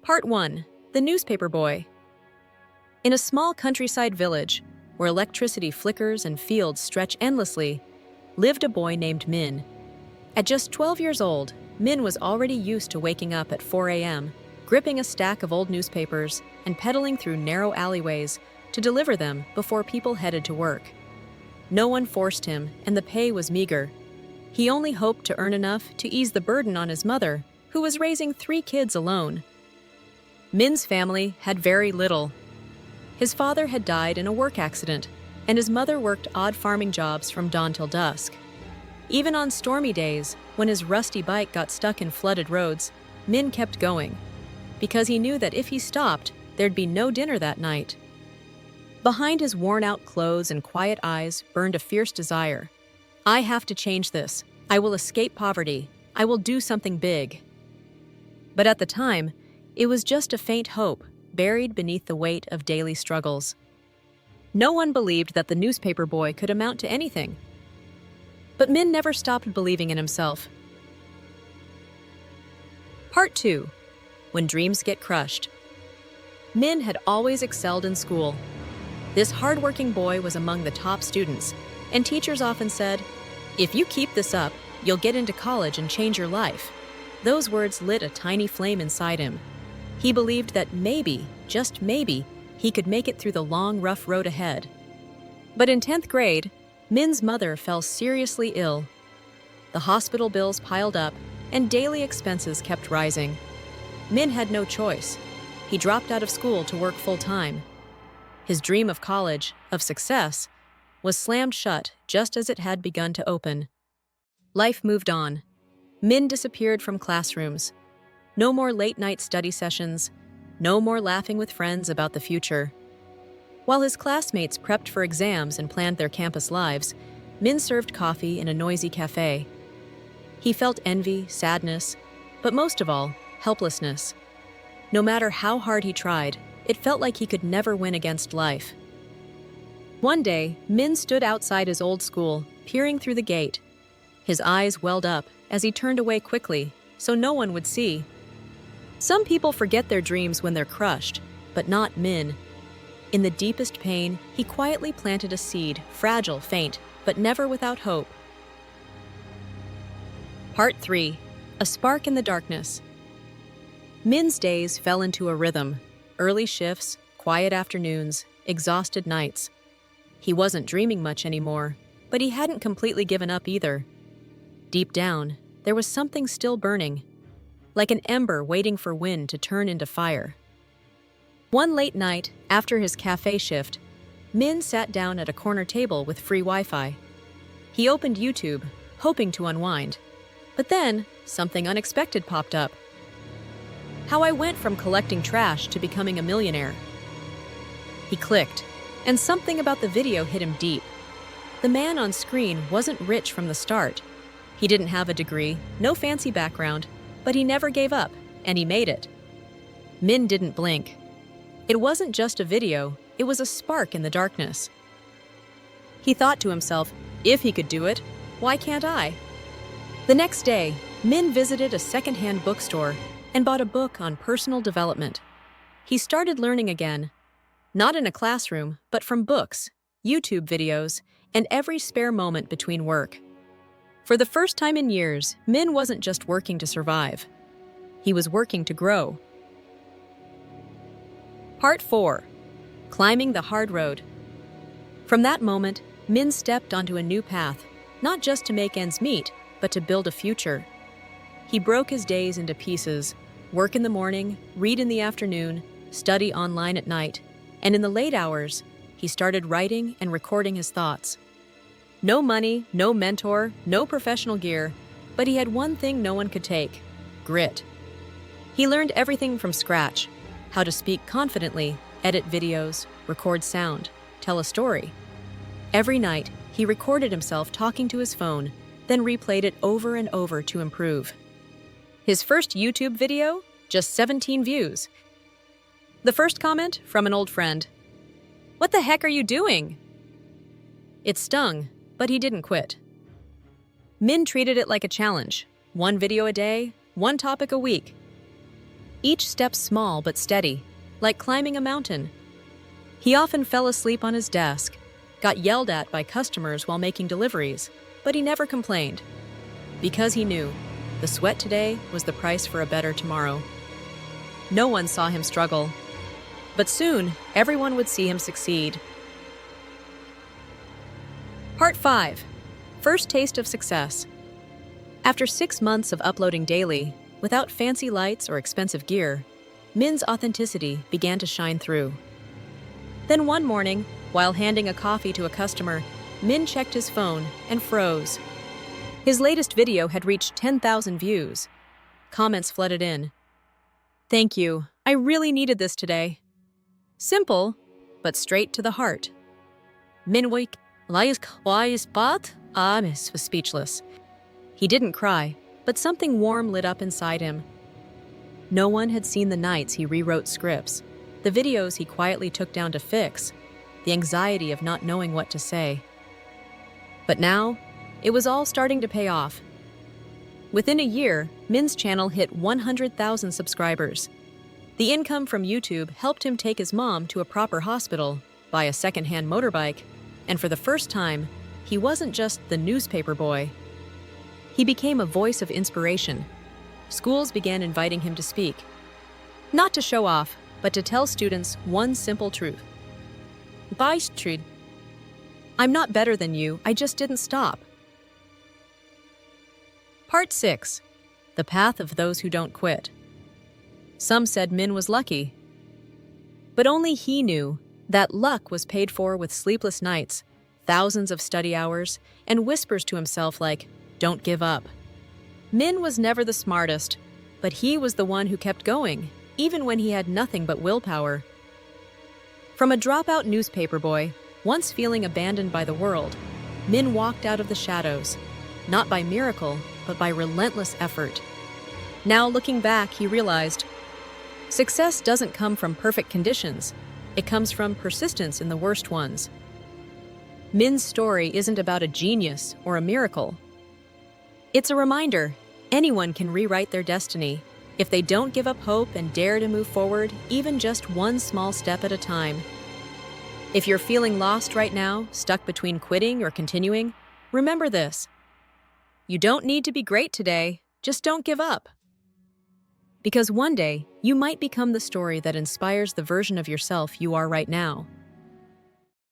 Part 1. The Newspaper Boy. In a small countryside village, where electricity flickers and fields stretch endlessly, lived a boy named Min. At just 12 years old, Min was already used to waking up at 4 a.m., gripping a stack of old newspapers and pedaling through narrow alleyways to deliver them before people headed to work. No one forced him, and the pay was meager. He only hoped to earn enough to ease the burden on his mother, who was raising 3 kids alone. Min's family had very little. His father had died in a work accident, and his mother worked odd farming jobs from dawn till dusk. Even on stormy days, when his rusty bike got stuck in flooded roads, Min kept going, because he knew that if he stopped, there'd be no dinner that night. Behind his worn-out clothes and quiet eyes burned a fierce desire. I have to change this. I will escape poverty. I will do something big. But at the time, it was just a faint hope, buried beneath the weight of daily struggles. No one believed that the newspaper boy could amount to anything. But Min never stopped believing in himself. Part 2. When Dreams Get Crushed. Min had always excelled in school. This hardworking boy was among the top students, and teachers often said, "If you keep this up, you'll get into college and change your life." Those words lit a tiny flame inside him. He believed that maybe, just maybe, he could make it through the long, rough road ahead. But in 10th grade, Min's mother fell seriously ill. The hospital bills piled up, and daily expenses kept rising. Min had no choice. He dropped out of school to work full-time. His dream of college, of success, was slammed shut just as it had begun to open. Life moved on. Min disappeared from classrooms. No more late-night study sessions. No more laughing with friends about the future. While his classmates prepped for exams and planned their campus lives, Min served coffee in a noisy cafe. He felt envy, sadness, but most of all, helplessness. No matter how hard he tried, it felt like he could never win against life. One day, Min stood outside his old school, peering through the gate. His eyes welled up as he turned away quickly, so no one would see. Some people forget their dreams when they're crushed, but not Min. In the deepest pain, he quietly planted a seed, fragile, faint, but never without hope. Part 3. A Spark in the Darkness. Min's days fell into a rhythm. Early shifts, quiet afternoons, exhausted nights. He wasn't dreaming much anymore, but he hadn't completely given up either. Deep down, there was something still burning, like an ember waiting for wind to turn into fire. One late night, after his cafe shift, Min sat down at a corner table with free Wi-Fi. He opened YouTube, hoping to unwind. But then, something unexpected popped up. How I went from collecting trash to becoming a millionaire. He clicked, and something about the video hit him deep. The man on screen wasn't rich from the start. He didn't have a degree, no fancy background, but he never gave up, and he made it. Min didn't blink. It wasn't just a video, it was a spark in the darkness. He thought to himself, if he could do it, why can't I? The next day, Min visited a secondhand bookstore and bought a book on personal development. He started learning again, not in a classroom, but from books, YouTube videos, and every spare moment between work. For the first time in years, Min wasn't just working to survive. He was working to grow. Part 4. Climbing the Hard Road. From that moment, Min stepped onto a new path, not just to make ends meet, but to build a future. He broke his days into pieces, work in the morning, read in the afternoon, study online at night, and in the late hours, he started writing and recording his thoughts. No money, no mentor, no professional gear, but he had one thing no one could take: grit. He learned everything from scratch: how to speak confidently, edit videos, record sound, tell a story. Every night, he recorded himself talking to his phone, then replayed it over and over to improve. His first YouTube video? Just 17 views. The first comment from an old friend: "What the heck are you doing?" It stung, but he didn't quit. Min treated it like a challenge. One video a day, one topic a week. each step small but steady, like climbing a mountain. He often fell asleep on his desk, got yelled at by customers while making deliveries, but he never complained, because he knew the sweat today was the price for a better tomorrow. No one saw him struggle, but soon everyone would see him succeed. Part 5. First Taste of Success. After 6 months of uploading daily, without fancy lights or expensive gear, Min's authenticity began to shine through. Then one morning, while handing a coffee to a customer, Min checked his phone and froze. His latest video had reached 10,000 views. Comments flooded in. "Thank you. I really needed this today." Simple, but straight to the heart. Min was speechless. He didn't cry, but something warm lit up inside him. No one had seen the nights he rewrote scripts, the videos he quietly took down to fix, the anxiety of not knowing what to say. But now, it was all starting to pay off. Within a year, Min's channel hit 100,000 subscribers. The income from YouTube helped him take his mom to a proper hospital, buy a second-hand motorbike, and for the first time, he wasn't just the newspaper boy. He became a voice of inspiration. Schools began inviting him to speak. Not to show off, but to tell students one simple truth. I'm not better than you, I just didn't stop. Part 6. The Path of Those Who Don't Quit. Some said Min was lucky. But only he knew that luck was paid for with sleepless nights, thousands of study hours, and whispers to himself like, "Don't give up." Min was never the smartest, but he was the one who kept going, even when he had nothing but willpower. From a dropout newspaper boy, once feeling abandoned by the world, Min walked out of the shadows, not by miracle, but by relentless effort. Now looking back, he realized, success doesn't come from perfect conditions. It comes from persistence in the worst ones. Min's story isn't about a genius or a miracle. It's a reminder, anyone can rewrite their destiny if they don't give up hope and dare to move forward, even just one small step at a time. If you're feeling lost right now, stuck between quitting or continuing, remember this. You don't need to be great today, just don't give up. Because one day, you might become the story that inspires the version of yourself you are right now.